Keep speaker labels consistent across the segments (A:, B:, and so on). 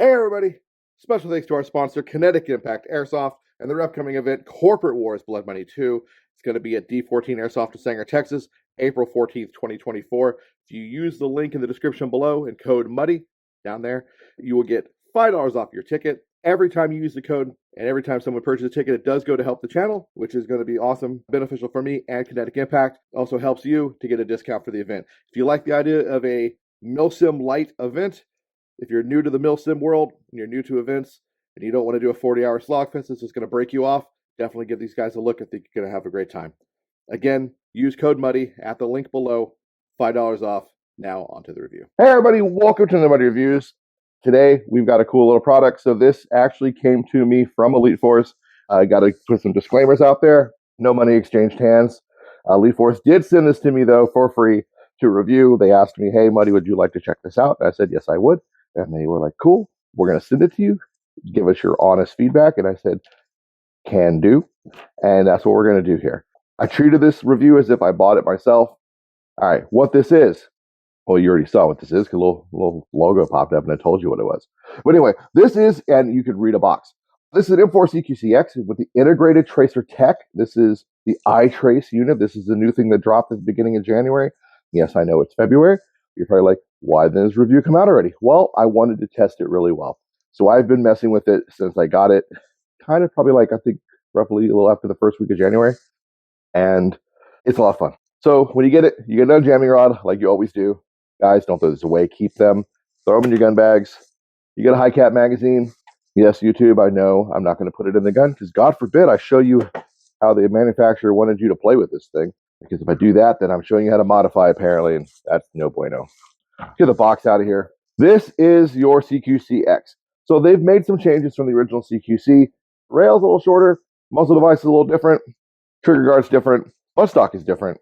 A: Hey everybody! Special thanks to our sponsor, Kinetic Impact Airsoft, and their upcoming event, Corporate Wars Blood Money 2. It's going to be at D14 Airsoft in Sanger, Texas, April 14th, 2024. If you use the link in the description below and code MUDDY down there, you will get $5 off your ticket. Every time you use the code and every time someone purchases a ticket, it does go to help the channel, which is going to be awesome, beneficial for me and Kinetic Impact. Also helps you to get a discount for the event. If you like the idea of a Milsim Light event, if you're new to the Milsim world and you're new to events and you don't want to do a 40-hour slogfest, it's just going to break you off, definitely give these guys a look. I think you're going to have a great time. Again, use code MUDDY at the link below, $5 off. Now onto the review. Hey everybody, welcome to the Muddy Reviews. Today we've got a cool little product. So this actually came to me from Elite Force. I got to put some disclaimers out there. No money exchanged hands. Elite Force did send this to me though for free to review. They asked me, "Hey Muddy, would you like to check this out?" And I said, "Yes, I would." And they were like, "Cool, we're going to send it to you. Give us your honest feedback." And I said, "Can do." And that's what we're going to do here. I treated this review as if I bought it myself. All right, what this is. Well, you already saw what this is because a little logo popped up and I told you what it was. But anyway, this is, and you could read a box. This is an Force CQCX with the integrated tracer tech. This is the Eyetrace unit. This is the new thing that dropped at the beginning of January. Yes, I know it's February. You're probably like, why didn't this review come out already? Well, I wanted to test it really well. So I've been messing with it since I got it, kind of probably like, I think, roughly a little after the first week of January. And it's a lot of fun. So when you get it, you get another jamming rod like you always do. Guys, don't throw this away. Keep them. Throw them in your gun bags. You get a high cap magazine. Yes, YouTube, I know I'm not going to put it in the gun because God forbid I show you how the manufacturer wanted you to play with this thing. Because if I do that, then I'm showing you how to modify apparently, and that's no bueno. Get the box out of here. This is your CQCX. So they've made some changes from the original CQC. Rail's a little shorter. Muzzle device is a little different. Trigger guard's different. Buttstock is different.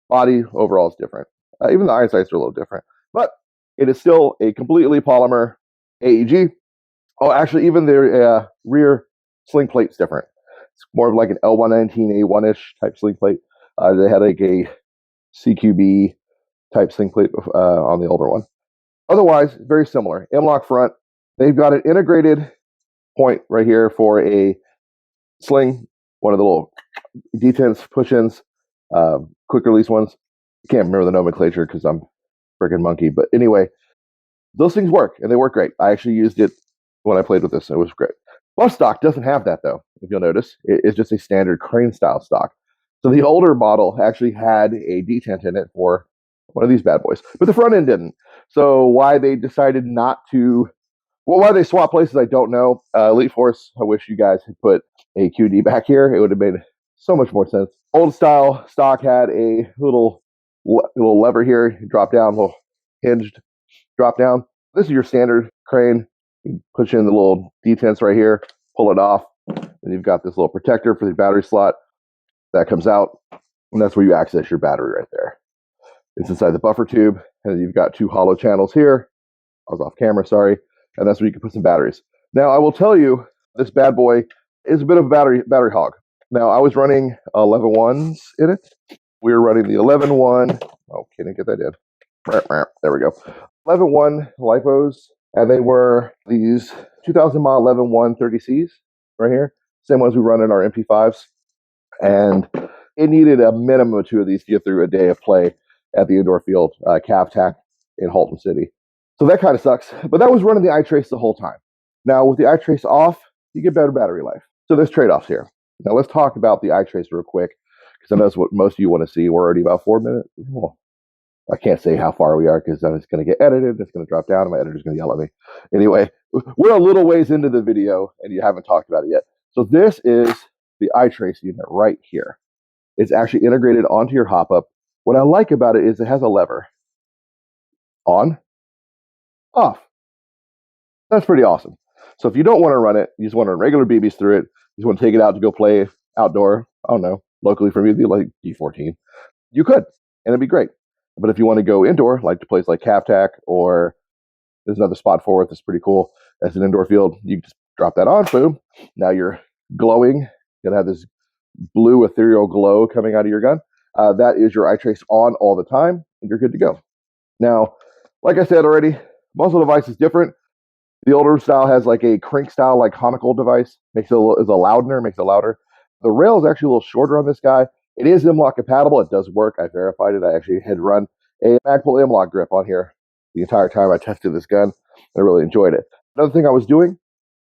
A: Body overall is different. Even the iron sights are a little different. But it is still a completely polymer AEG. Oh, actually, even the rear sling plate's different. It's more of like an L119A1-ish type sling plate. They had like a CQB type sling plate on the older one. Otherwise, very similar. MLOK front. They've got an integrated point right here for a sling. One of the little detents, push-ins, quick release ones. I can't remember the nomenclature because I'm freaking monkey. But anyway, those things work, and they work great. I actually used it when I played with this, and it was great. Buttstock doesn't have that, though, if you'll notice. It's just a standard crane-style stock. So the older model actually had a detent in it for one of these bad boys, but the front end didn't. So why they decided not to, well, why they swapped places, I don't know. Elite Force, I wish you guys had put a QD back here. It would have made so much more sense. Old style stock had a little lever here, drop down, little hinged drop down. This is your standard crane. You push in the little detents right here, pull it off, and you've got this little protector for the battery slot that comes out, and that's where you access your battery right there. It's inside the buffer tube, and you've got two hollow channels here. I was off camera, sorry, and that's where you can put some batteries. Now, I will tell you, this bad boy is a bit of a battery hog. Now, I was running 11.1s in it. We were running the 11.1. Oh, can't get that in. There we go. 11.1 LiPos, and they were these 2,000 mile 11.1 30Cs right here. Same ones we run in our MP5s. And it needed a minimum of 2 of these to get through a day of play at the indoor field, Tac in Halton City. So that kind of sucks. But that was running the Eyetrace the whole time. Now, with the Eyetrace off, you get better battery life. So there's trade-offs here. Now, let's talk about the Eyetrace real quick, because I know that's what most of you want to see. We're already about 4 minutes. Well, I can't say how far we are because then it's going to get edited. It's going to drop down, and my editor's going to yell at me. Anyway, we're a little ways into the video, and you haven't talked about it yet. So this is the Eyetrace unit right here. It's actually integrated onto your hop-up. What I like about it is it has a lever. On, off. That's pretty awesome. So if you don't want to run it, you just want to run regular BBs through it, you just want to take it out to go play outdoor, I don't know, locally for me, like D14, you could, and it'd be great. But if you want to go indoor, like to place like Tac, or there's another spot for it that's pretty cool, as an indoor field, you can just drop that on, boom. Now you're glowing. You're going to have this blue ethereal glow coming out of your gun. That is your Eyetrace on all the time, and you're good to go. Now, like I said already, muzzle device is different. The older style has like a crank style, like conical device, makes it is a loudener, makes it louder. The rail is actually a little shorter on this guy. It is MLOK compatible. It does work. I verified it. I actually had run a MAGPUL MLOK grip on here the entire time I tested this gun. I really enjoyed it. Another thing I was doing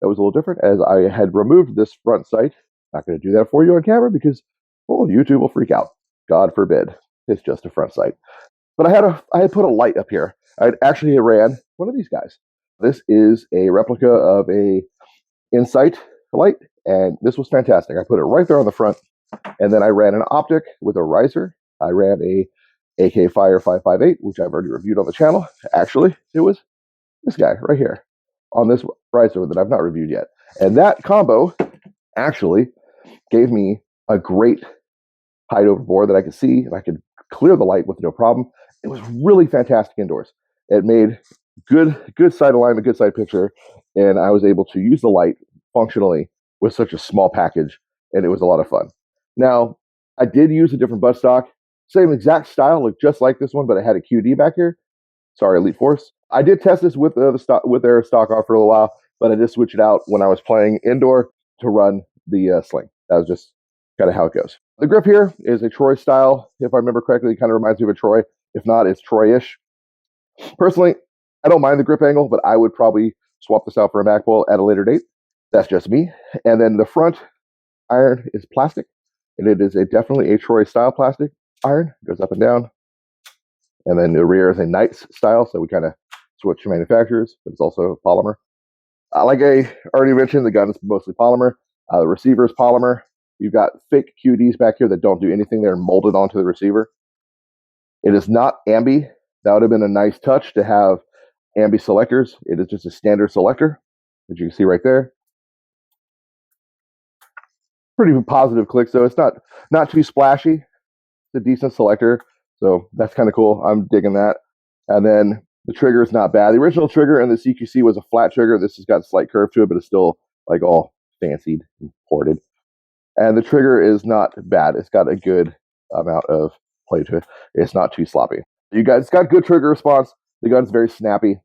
A: that was a little different as I had removed this front sight. Not going to do that for you on camera because, oh, YouTube will freak out. God forbid. It's just a front sight. But I had put a light up here. I actually ran one of these guys. This is a replica of a Insight light, and this was fantastic. I put it right there on the front, and then I ran an optic with a riser. I ran a AK Fire 558, which I've already reviewed on the channel. Actually, it was this guy right here on this riser that I've not reviewed yet. And that combo actually gave me a great height over bore that I could see, and I could clear the light with no problem. It was really fantastic indoors. It made good side alignment, good side picture, and I was able to use the light functionally with such a small package, and it was a lot of fun. Now, I did use a different buttstock, same exact style, looked just like this one, but it had a QD back here. Sorry, Elite Force. I did test this with the stock with their stock on for a little while, but I did switch it out when I was playing indoor to run the sling. That was just kind of how it goes. The grip here is a Troy style. If I remember correctly, it kind of reminds me of a Troy. If not, it's Troy-ish. Personally, I don't mind the grip angle, but I would probably swap this out for a MAGPUL at a later date. That's just me. And then the front iron is plastic, and it is definitely a Troy style plastic iron. It goes up and down. And then the rear is a Knights style, so we kind of switch manufacturers, but it's also polymer. Like I already mentioned, the gun is mostly polymer. The receiver is polymer. You've got fake QDs back here that don't do anything. They're molded onto the receiver. It is not ambi. That would have been a nice touch to have ambi selectors. It is just a standard selector, as you can see right there. Pretty positive click, so it's not too splashy. It's a decent selector, so that's kind of cool. I'm digging that. And then the trigger is not bad. The original trigger in the CQC was a flat trigger. This has got a slight curve to it, but it's still like all fancied and ported. And the trigger is not bad. It's got a good amount of play to it. It's not too sloppy. It's got good trigger response. The gun's very snappy,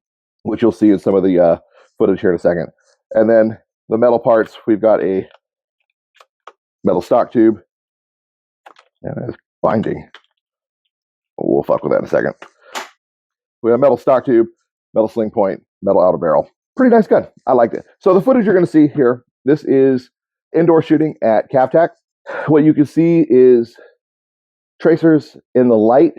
A: which you'll see in some of the footage here in a second. And then the metal parts, we've got a metal stock tube and it's binding. We'll fuck with that in a second. We have a metal stock tube, metal sling point, metal outer barrel. Pretty nice gun. I liked it. So the footage you're going to see here, this is indoor shooting at CAVTAC. What you can see is tracers in the light.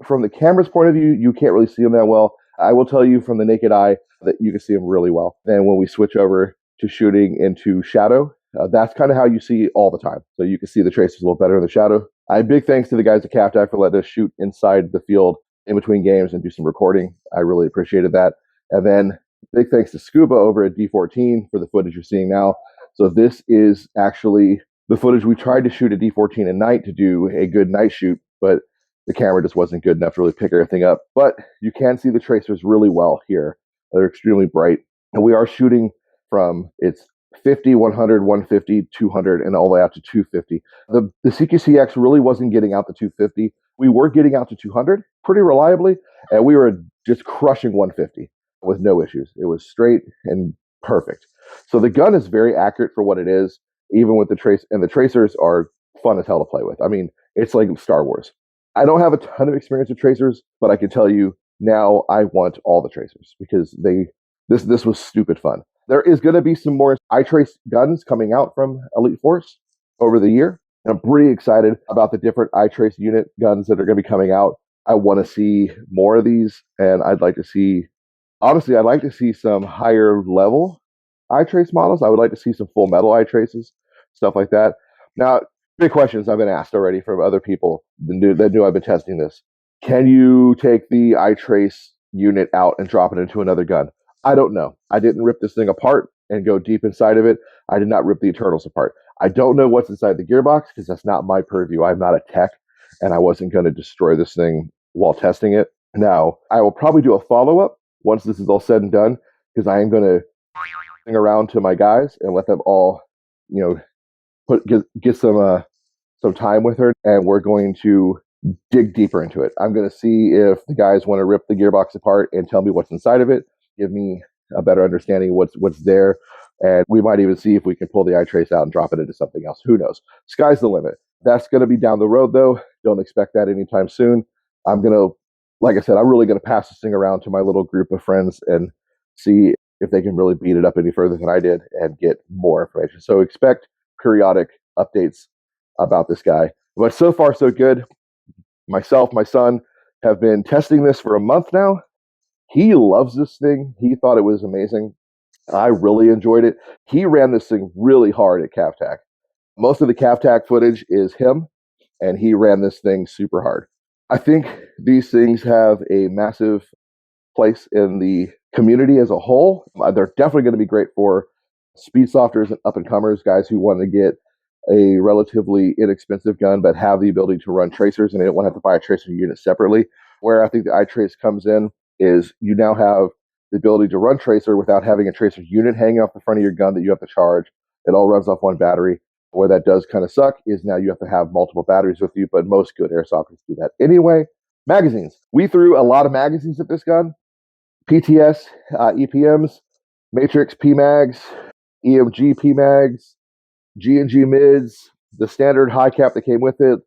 A: From the camera's point of view, you can't really see them that well. I will tell you from the naked eye that you can see them really well. And when we switch over to shooting into shadow, that's kind of how you see all the time. So you can see the tracers a little better in the shadow. Big thanks to the guys at CAVTAC for letting us shoot inside the field in between games and do some recording. I really appreciated that. And then big thanks to Scuba over at D14 for the footage you're seeing now. So this is actually the footage we tried to shoot at D14 at night to do a good night shoot, but the camera just wasn't good enough to really pick everything up. But you can see the tracers really well here. They're extremely bright. And we are shooting from it's 50, 100, 150, 200, and all the way out to 250. The CQCX really wasn't getting out to 250. We were getting out to 200 pretty reliably, and we were just crushing 150 with no issues. It was straight and perfect. So the gun is very accurate for what it is, even with the trace, and the tracers are fun as hell to play with. I mean, it's like Star Wars. I don't have a ton of experience with tracers, but I can tell you now I want all the tracers because this was stupid fun. There is going to be some more Eyetrace guns coming out from Elite Force over the year. And I'm pretty excited about the different Eyetrace unit guns that are going to be coming out. I want to see more of these, and I'd like to see some higher level Eyetrace models. I would like to see some full metal Eyetraces, stuff like that. Now, big questions I've been asked already from other people that knew I've been testing this. Can you take the Eyetrace unit out and drop it into another gun? I don't know. I didn't rip this thing apart and go deep inside of it. I did not rip the internals apart. I don't know what's inside the gearbox because that's not my purview. I'm not a tech, and I wasn't going to destroy this thing while testing it. Now, I will probably do a follow-up once this is all said and done because I am going to hang around to my guys and let them all, get some time with her, and we're going to dig deeper into it. I'm going to see if the guys want to rip the gearbox apart and tell me what's inside of it. Give me a better understanding of what's there. And we might even see if we can pull the Eyetrace out and drop it into something else. Who knows? Sky's the limit. That's going to be down the road, though. Don't expect that anytime soon. I'm going to, like I said, I'm really going to pass this thing around to my little group of friends and see if they can really beat it up any further than I did and get more information. So expect periodic updates about this guy. But so far, so good. Myself, my son have been testing this for a month now. He loves this thing. He thought it was amazing. I really enjoyed it. He ran this thing really hard at CAVTAC. Most of the CAVTAC footage is him, and he ran this thing super hard. I think these things have a massive place in the community as a whole. They're definitely going to be great for speed softers and up and comers, guys who want to get a relatively inexpensive gun but have the ability to run tracers and they don't want to have to buy a tracer unit separately. Where I think the Eyetrace comes in is you now have the ability to run tracer without having a tracer unit hanging off the front of your gun that you have to charge. It all runs off one battery. Where that does kind of suck is now you have to have multiple batteries with you, but most good airsofters do that anyway. Magazines. We threw a lot of magazines at this gun. PTS, EPMs, Matrix PMags, EMG PMags, G&G mids, the standard high cap that came with it,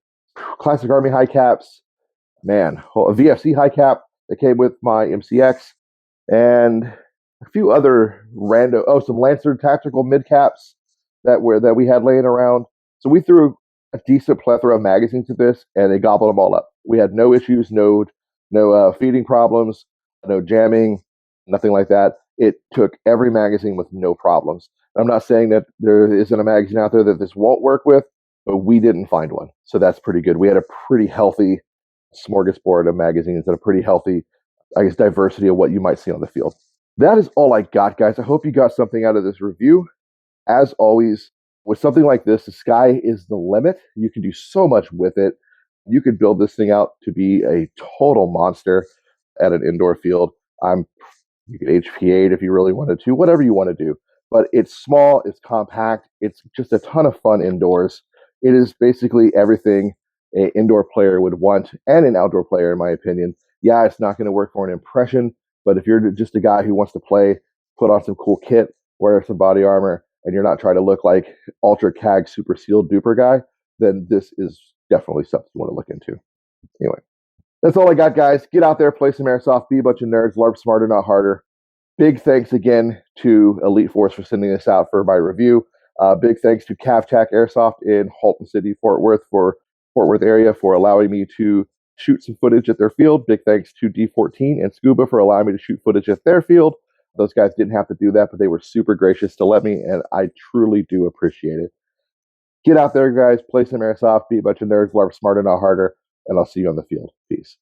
A: Classic Army high caps, man, a VFC high cap that came with my MCX, and a few other some Lancer tactical mid caps that we had laying around. So we threw a decent plethora of magazines at this, and they gobbled them all up. We had no issues, no feeding problems, no jamming, nothing like that. It took every magazine with no problems. I'm not saying that there isn't a magazine out there that this won't work with, but we didn't find one. So that's pretty good. We had a pretty healthy smorgasbord of magazines and a pretty healthy, I guess, diversity of what you might see on the field. That is all I got, guys. I hope you got something out of this review. As always, with something like this, the sky is the limit. You can do so much with it. You could build this thing out to be a total monster at an indoor field. You could HP8 if you really wanted to, whatever you want to do. But it's small, it's compact, it's just a ton of fun indoors. It is basically everything an indoor player would want and an outdoor player, in my opinion. Yeah, it's not going to work for an impression, but if you're just a guy who wants to play, put on some cool kit, wear some body armor, and you're not trying to look like ultra CAG super sealed duper guy, then this is definitely something you want to look into. Anyway, that's all I got, guys. Get out there, play some airsoft, be a bunch of nerds, LARP smarter, not harder. Big thanks again to Elite Force for sending this out for my review. Big thanks to CAVTAC Airsoft in Halton City, Fort Worth area for allowing me to shoot some footage at their field. Big thanks to D14 and Scuba for allowing me to shoot footage at their field. Those guys didn't have to do that, but they were super gracious to let me, and I truly do appreciate it. Get out there, guys, play some airsoft, be a bunch of nerds, LARP smarter, not harder, and I'll see you on the field. Peace.